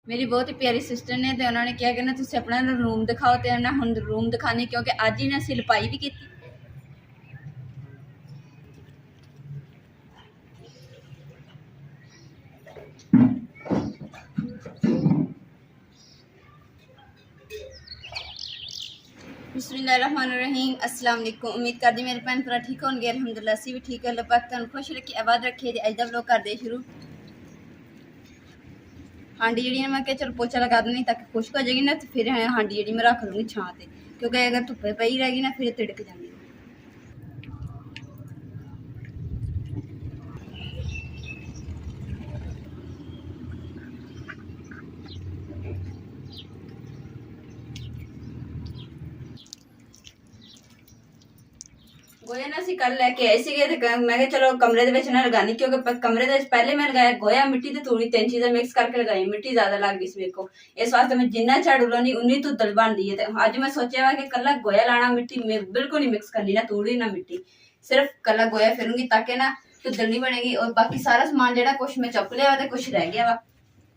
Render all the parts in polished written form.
मेरी बहुत ही प्यारी सिस्टर ने तो उन्होंने क्या कहना तुम अपना रूम दिखाओ तो ना हम रूम दिखाने क्योंकि अज ही ने सिलपाई भी की। बिस्मिल्लाहिर्रहमानिर्रहीम अस्सलाम वालेकुम। उम्मीद करती मेरे भैन भरा ठीक होंगे। अल्हम्दुलिल्लाह असी भी ठीक है। अल्लाह पाक तुहानू खुश रखे आबाद रखे। अज का व्लॉग करते शुरू। हांडी जी मैं क्या चलो पोचा लगा देनी ताकि खुश्क हो जाएगी ना तो फिर हांडी जी मैं रख लूँगी छां ते क्योंकि अगर धुप्पे पई रहेगी ना फिर तिड़क जाएगी। गोया ना असी कल लैके आए थे मैं चलो कमरे ना लगानी क्योंकि कमरे पहले मैं लगाया गोया मिट्टी ते धूड़ी 3 चीज़ें मिक्स करके लगाई। मिट्टी ज्यादा लग गई मेरे को इस वास्ते मैं जिन्ना झाड़ू लानी उन्नी धुद्दल बनती है। अज मैं सोचा वा कि कला गोया लाना मिट्टी बिल्कुल नहीं मिक्स करनी ना धूड़ी ना मिट्टी सिर्फ कला गोया फिरूंगी ताकि ना धुद्दल नहीं बनेगी और बाकी सारा समान जो कुछ मैं चुप लिया तो कुछ रह गया वा।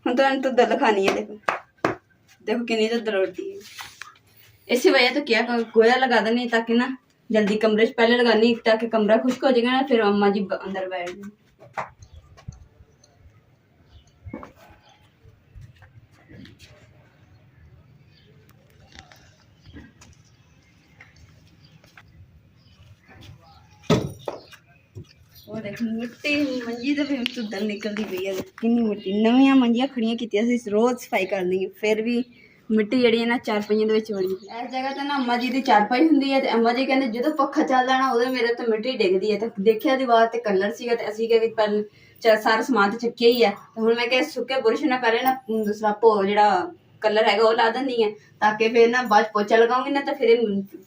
हम तो धुद्दल दिखानी है। देखो देखो कितनी धुद्दल उड़ती है। इसी वजह तो क्या गोया लगा देनी ताकि ना जल्दी कमरे पहले लगानी ताकि कमरा खुश्क हो जाएगा ना फिर अम्मा जी अंदर बैठ जाए। और देख मिट्टी मंजी तो फिर धुद्दल निकलती पई है कितनी मिट्टी नवी मंजियां खड़ियां की रोज सफाई करनी है फिर भी मिट्टी जी ना चारपाइयां बनी। इस जगह तो ना अम्मा जी की चारपाई होंगी है अम्मा जी कहते जो पक्खा चलता ना वो मेरे तो मिट्टी डिगती है। तो देखिया दीवार से कलर से असी पहले सारा समान तो चुकिया ही है। हूँ मैं क्या सुके बुरश ना पहले ना दूसरा जो कलर है वो ला देनी है ताकि फिर ना बाद पोचा लगाऊंगी ना तो फिर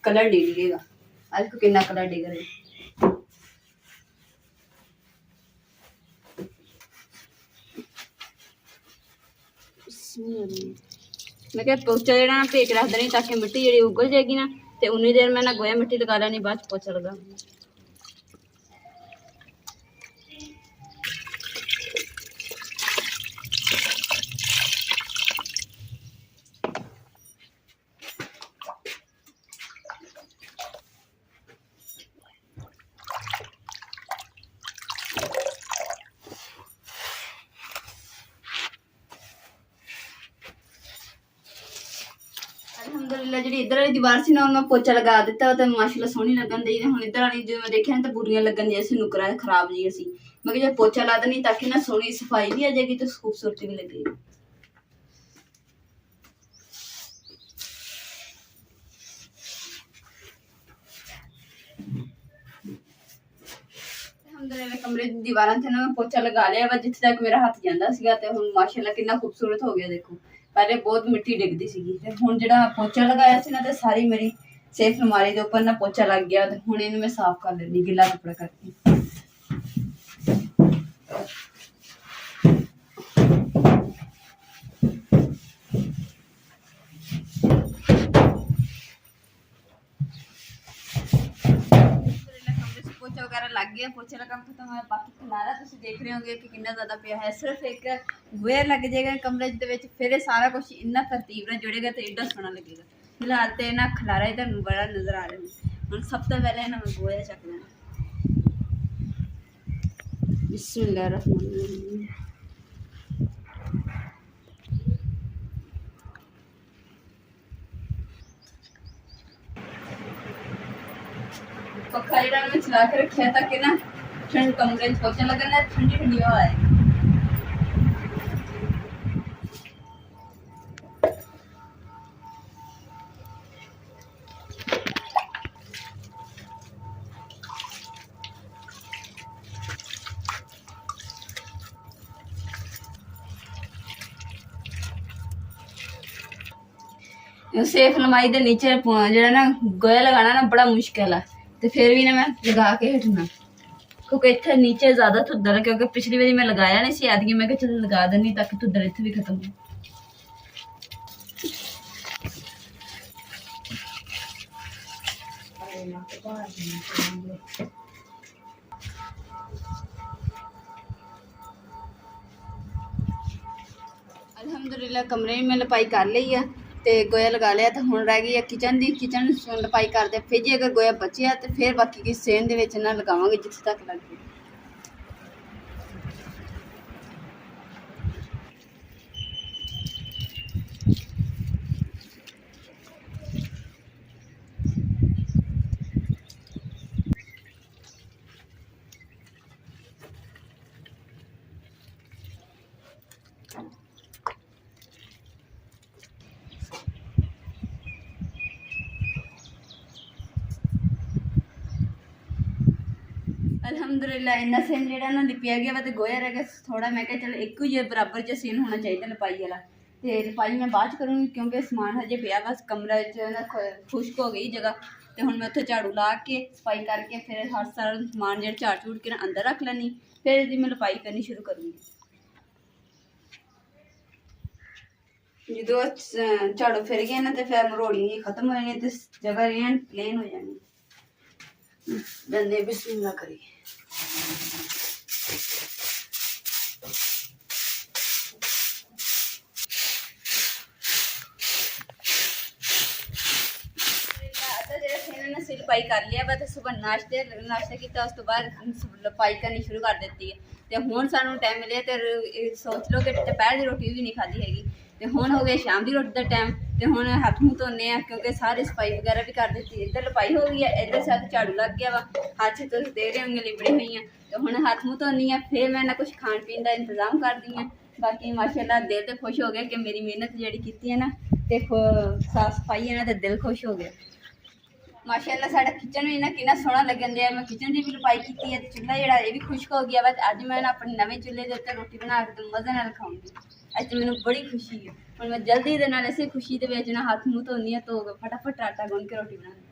कलर नहीं डिगेगा। आज को कितना कलर डिग रहा है। मैं क्या पोचा जो भेज रख देनी ताकि मिट्टी जी उगल जाएगी ना तो उन्नी देर मैं ना गोया मिट्टी लगा लेनी बाद पोचा लगा। अलहमदुलिल्लाह जी इधर वाली दीवार से ना मैं पोचा लगा दिता तो माशाल्लाह सोहनी लगन दी। हुण इधर वाली जो मैं देखिया तो बुरियां लगन दी नुकरा खराब जी सी मैं जो पोचा ला देनी ताकि ना सोहनी सफाई भी आ जाएगी तो खूबसूरती भी लगेगी। कमरे की दीवार थे ना मैं पोचा लगा लिया वा जिथे तक मेरा हाथ जाता सीगा ते हुण माशाल्लाह कितना खूबसूरत हो गया। देखो पहले बहुत मिट्टी डिगती सी ते हुण जिहड़ा पोचा लगाया सी ना ते सारी मेरी सेफ अलमारी के उपर ना पोचा लग गया। हुण इहनूं मैं साफ कर लैनी गिला कपड़ा करके। पोचा वगैरह लग गया पोचे का काम खत्म होया बाकी खलारा तुम देख रहे होंगे कि कितना ज्यादा पिया है। सिर्फ एक गोया लग जाएगा कमरे फिर सारा कुछ इन्ना तरतीब ना जुड़ेगा तो एडा सोहना लगेगा। फिलहाल तो ना खलारा ही तुहानू बड़ा नजर आ रहा है। हम सब तो पहले ना मैं गोया चक लेना। बिस्मिल्लाहिर्रहमानिर्रहीम। पखा जो मैं चला के रखा ताकि ना ठंड कमरे पोचा लगना ठंडी ठंडी हवा है। सेफ लमाई के नीचे जो ना गोया लगाना ना बड़ा मुश्किल है तो फिर भी ना मैं लगा के हटना क्योंकि इतने नीचे ज्यादा धुद्दल है क्योंकि पिछली बारी मैं लगाया नहीं सी आदमी मैं चल लगा देनी ताकि धुद्दल इतने भी खत्म हो। ਅਲਹਮਦੁਲਿਲਾ ਕਮਰੇ में लपाई कर ली है तो गोया लगा लिया तो हुण रह गई है किचन की किचन लपाई करते फिर जी अगर गोया बचिया तो फिर बाकी की सेन दे विच ना लगावांगे जिथे तक लग गई। अलहमदुलिल्लाह इन्ना सीन जो ना लिपिया गया वा तो गोया रह गया थोड़ा। मैं क्या चल एक ही बराबर जो सीन होना चाहिए लपाई वाला तो लपाई मैं बाद करूँगी क्योंकि समान हजे पिया बस कमरा ना खुश्क हो गई जगह तो हूँ मैं उत्थे झाड़ू ला के सफाई करके फिर हर सारा समान जो झाड़ झूड़ के ना अंदर रख लैनी फिर इसकी मैं लपाई करनी शुरू करूँगी। जो झाड़ू फिर गए ना तो फिर मरोड़ियाँ खत्म हो जानी तो जगह प्लेन हो जानी। डंडे बिस्मिल्लाह करिए। लपाई कर लिया वा तो सुबह नाश्ता किया उस तो बाद लपाई करनी शुरू कर दी है तो हुण सानू टाइम मिले तो सोच लो कि दोपहर की रोटी भी नहीं खाधी हैगी तो हुण हो गए शाम की रोटी का टाइम तो हुण हथ मूँह धोने क्योंकि सारी सफाई वगैरह भी कर दी। इधर लपाई हो गई है इधर साथ झाड़ू लग गया वा हाथ से तुम दे रहे होंगे लिबड़ी हुई हैं तो हुण हाथ मूँह धोनी है फिर मैं ना कुछ खाण पीन का इंतजाम कर दी है। बाकी माशाअल्लाह दिल तो खुश हो गया कि मेरी मेहनत जी की है ना तो साफ सफाई है ना तो दिल खुश हो गया। माशाअल्लाह साडा किचन भी ना कितना सोहना लगन दिया। मैं किचन की भी लपाई की है चूल्हा जो ये भी खुश्क हो गया वा अज मैं अपने नवे चूल्हे के उत्ते रोटी बना के मजे नाल खाऊंगी। अज तो मैंने बड़ी खुशी है और मैं जल्दी दे नाल इसे खुशी दे विच ना हाथ मूँह धोनी है तो फटाफट आटा गुन के रोटी बनानी।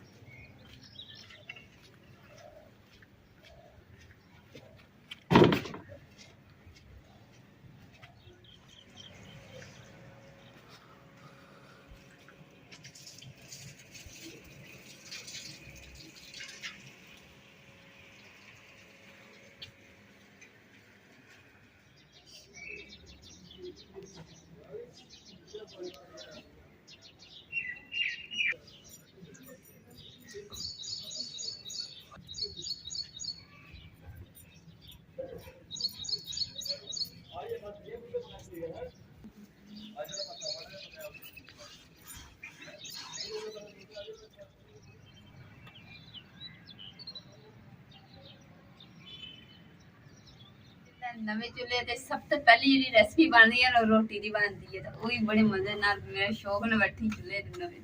नवे चूल्हे ते सब तो पहली जी रेसिपी बनती है रोटी की बनती है तो वही बड़े मजे नाल मेरे शौक ने बैठी चूल्हे नवे।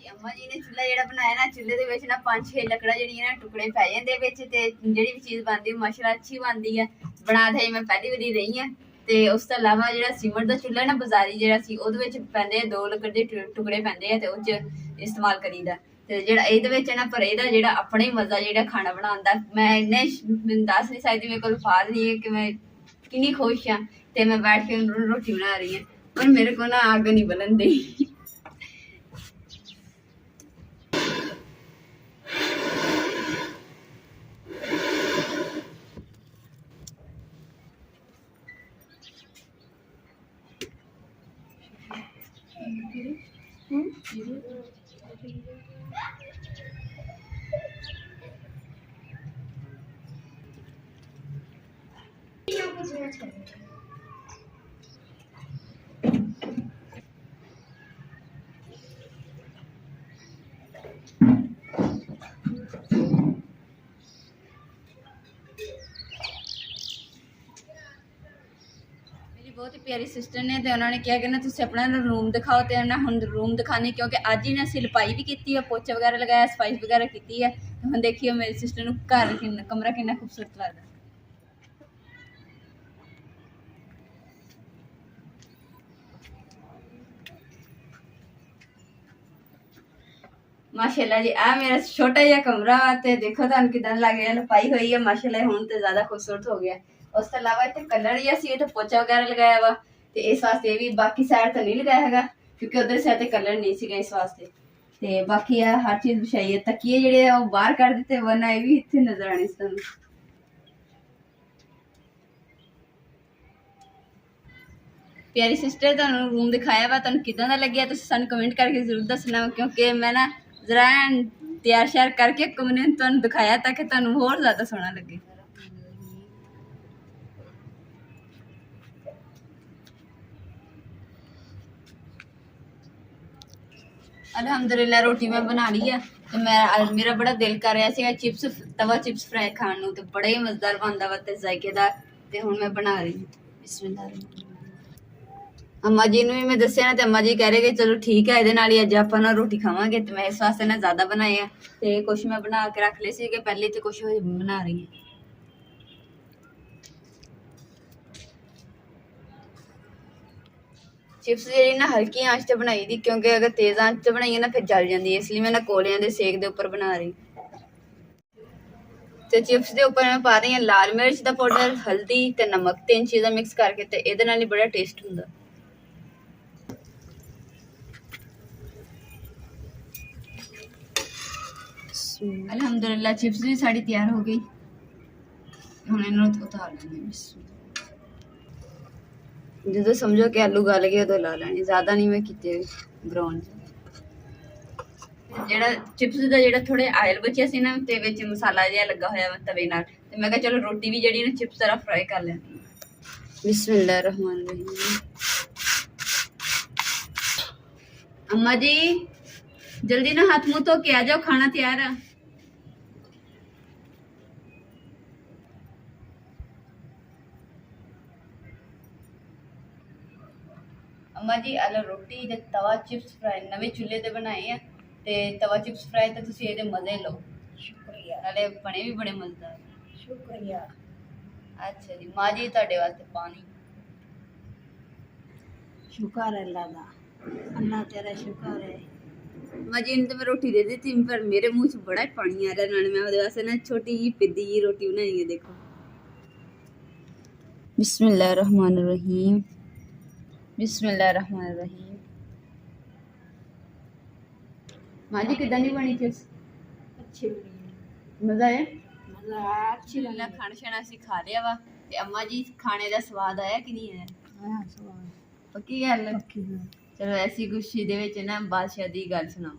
अम्मा जी ने चूल्हा जो बनाया ना चूल्हे के ना 5-6 लकड़ा जी टुकड़े पै जाते जी भी चीज़ बनती माशाअल्लाह अच्छी बनती है। बना थे मैं पहली बारी रही है तो उस तो इलावा जो सीमट का चूल्हा ना बाजारी जो पैंदे 2 लकड़ के टुकड़े पैंदे तो उस इस्तेमाल करीदा तो जोड़ा ये ना पर यदा अपना ही मजा जो खाना बनाने मैं इन्ने दस नहीं सकती मेरे को फाद नहीं है कि मैं किन्नी खुश हाँ तो मैं बैठ के रोटी बना रही हूँ पर मेरे को ना आग नहीं बलन दी। बहुत ही प्यारी सिस्टर ने तो उन्होंने क्या कहना तुम अपना रूम दिखाओ तो ना हम रूम दिखाने क्योंकि अज ही असी लपाई भी की पोचा वगैरह लगाया सफाई वगैरह की है तो हम देखिए मेरी सिस्टर घर कमरा कितना खूबसूरत लगता। माशाल्लाह जी आ मेरा छोटा जहा कमरा तो देखो तुम कि लग रहा लपाई हुई है माशाल्लाह हूँ तो ज्यादा खूबसूरत हो गया। उस तो अलावा इतने कलर ही असी पोचा वगैरह लगाया वा तो इस वास्ते भी बाकी साइड तो नहीं लगाया है क्योंकि उधर से ते कलर नहीं सीगा इस वास्ते। ते बाकी है हर चीज बिछाई है। तकिए जेडे वो बाहर कर दिते वरना ये भी इत्थे नजर आने सी तुहानू। प्यारी सिस्टर तुहानू रूम दिखाया वा, तुहानू किदां दा लग्गिया तुसीं सानू कमेंट करके जरूर दसना, क्योंकि मैं ना जरा तैयार श्यार करके मैंने तुहानू दिखाया ताकि तुहानू होर ज्यादा सोहना लगे। अल्हम्दुलिल्लाह रोटी मैं बना ली है। तो मैं आज मेरा बड़ा दिल कर रहा सीगा चिप्स तवा चिप्स फ्राई खाण नू, ते बड़ा ही मजेदार बनदा वा ते जायकेदार। ते हुण मैं बना रही हूं। बिस्मिल्लाह। अम्मा जी नू भी मैं दस्सिया ना, ते अम्मा जी कह रहे कि चलो ठीक है, इहदे नाल ही अज आपां ना रोटी खावांगे। ते मैं इस वास्ते ना ज्यादा बनाए आ, ते कुछ मैं बना के रख ले सीगे पहले, ते कुछ बना रही हूं। चिप्स जी ना हल्की आंच ते बनाई दी, क्योंकि अगर तेज आंच ते बनाइए ना फिर जल जाती है, इसलिए मैं ना कोलियां दे सेक दे उपर बना रही। ते चिप्स दे उपर मैं पा रही हूं लाल मिर्च दा पाउडर, हल्दी ते नमक, तीन चीज़ां मिक्स करके, ते इहदे नाल ही बड़ा टेस्ट हुंदा। अल्हम्दुलिल्लाह चिप्स भी साड़ी तैयार हो गई। हुण इन्हूं उतार लैंदे। जो समझो कि आलू गल गए उदों ला लैने, ज्यादा नहीं मैं कीते ब्राउन। जेड़ा चिप्स दा जेड़ा थोड़े आयल बचिया सी ना, ते विच मसाला जिहा लगा होया वा तवे नाल, ते मैं कहा चलो रोटी भी जेड़ी ना चिप्स तरह फ्राई कर लैंदी। बिस्मिल्लाह रहमान रहीम। अम्मा जी जल्दी ना हाथ मुंह धो के आ जाओ, खाना तैयार है। अम्मा जी आला रोटी ते तवा चिप्स फ्राई नवे चूल्हे ते बनाए हैं, ते तवा चिप्स फ्राई ते तुसीं इहदे मजे लो। शुक्रिया। नाले बने भी बड़े मजेदार। शुक्रिया। अच्छा जी माँ जी तुहाडे वास्ते पानी। शुक्र है अल्लाह दा, अल्लाह तेरा शुक्र है। माँ जी ने तो मैं रोटी दे दी थी, पर मेरे मुंह च बड़ा पानी आ रहा, नाले मैं ओहदे वास्ते ना छोटी जी पिद्दी जी रोटी बनाई है, देखो। बिस्मिल्लाह रहमान रहीम। बिस्मिल्लाह रहमान रहीम। माँ जी किदां दी बनी चिप्स? अच्छी बनी। मजा आया? मजा आया। अच्छी लगा। खाना शाना असीं खा लिया वा, ते अम्मा जी खाने दा स्वाद आया कि नहीं आया? आया स्वाद। पक्की गल? पक्की गल। चलो ऐसी खुशी दे विच ना बादशाह दी गल सुनाओ।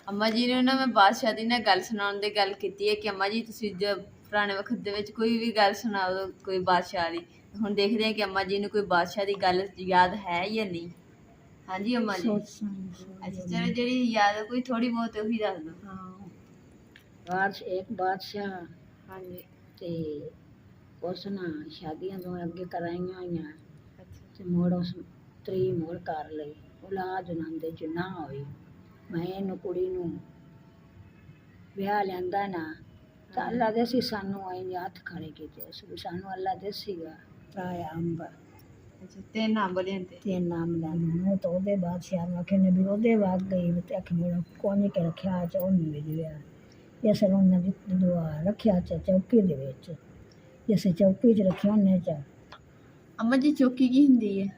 अम्मा जी ने ना मैं बादशाह दी ना गल सुनाउण दी गल कीती है कि अम्मा जी तुसीं जब पुराने वक्त दे विच कोई भी गल सुनाओ कोई बादशाह दी, हुण देखदे हैं कि अम्मा जी नूं कोई बादशाह दी गल याद है या नहीं। हाँ जी अम्मा जी। अच्छा चलो जेड़ी याद है कोई थोड़ी बहुत ओही दस दो। हाँ एक बादशाह। हाँ जी। ते उस ना शादियां तो अगे कराइयां होइयां, ते मुड़ उस त्री मुड़ कर लई, औलाद उन्हां दे च ना होई। मैं इहनूं कुड़ी नूं विआह लिआंदा ना, ਤਾਂ ਅੱਲਾ ਦੇ ਸੀ ਸਾਨੂੰ ਇੰਜ ਹੱਥ ਖੜੇ ਕੀਤੇ ਸੀ, ਸਾਨੂੰ ਅੱਲਾ ਦੇ ਸੀਗਾ ਰਾਇਆ ਅੰਬ। ਅੱਛਾ ਤਿੰਨ ਅੰਬ ਲਿਆਂਦੇ। ਤਿੰਨ ਅੰਬ ਲਿਆਂਦੇ ਤਾਂ ਉਹਦੇ ਬਾਦਸ਼ਾਹ ਨੂੰ ਆਖੇ ਨੇ ਵੀ ਉਹਦੇ ਬਾਅਦ ਗਈ ਤੇ ਆਖੇ ਮੇਰਾ ਕੋਨੇ ਕੇ ਰੱਖਿਆ ਚ ਉਹਨੂੰ ਮਿਲ ਗਿਆ। ਇਸ ਨੂੰ ਉਹਨਾਂ ਦੀ ਦੁਆ ਰੱਖਿਆ ਚ ਚੌਕੀ ਦੇ ਵਿੱਚ, ਜਿਸ ਚੌਕੀ ਚ ਰੱਖਿਆ ਉਹਨੇ ਚ। ਅੰਮਾ ਜੀ ਚੌਕੀ ਕੀ ਹੁੰਦੀ ਹੈ?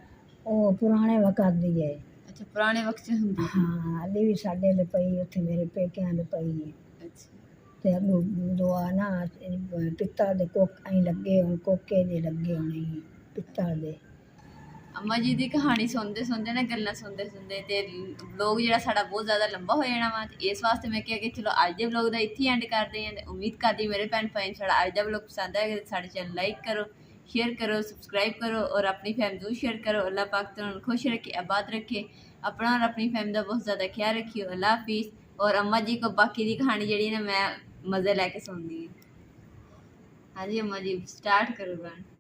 ਉਹ ਪੁਰਾਣੇ ਵਕਤ ਦੀ ਹੈ। ਅੱਛਾ ਪੁਰਾਣੇ ਵਕਤ ਚ ਹੁੰਦੀ। ਹਾਂ ਹਾਲੇ ਵੀ ਸਾਡੇ ਦੇ ਪਈ, ਉੱਥੇ ਮੇਰੇ ਪੇਕਿਆਂ ਦੇ ਪਈ ਹੈ। ਤੇ ਦੁਆ ਨਾ ਪਿੱਤਲ ਦੇ ਕੋਕ ਐਂ ਲੱਗੇ ਹੋਣ, ਕੋਕੇ ਦੇ ਲੱਗੇ ਹੋਣੇ ਪਿੱਤਲ ਦੇ। अम्मा जी की कहानी सुनते सुनते ना गल्लां सुनते सुनते ते व्लॉग जेह्ड़ा साढ़ा बहुत ज़्यादा लंबा हो जाना वा, ते इस वास्ते मैं क्या कि चलो अज्ज दे व्लॉग दा इत्थे एंड करदे आं। ते उम्मीद करदी मेरे भैन भाई साढ़ा अज्ज दा व्लॉग पसंद आएगा, ते साढ़े चैनल लाइक करो, शेयर करो, सब्सक्राइब करो और अपनी फैमिली जरूर शेयर करो। अल्लाह पाक तुहानूं खुश रखे, आबाद रखे, अपना और अपनी फैमिली का बहुत ज़्यादा ख्याल रखियो। अल्लाह हाफिज़। और अम्मा जी को बाकी दी कहानी जेह्ड़ी ना मैं मज़े लैके सुनदी। हाँ जी अम्मा जी स्टार्ट करो गाना।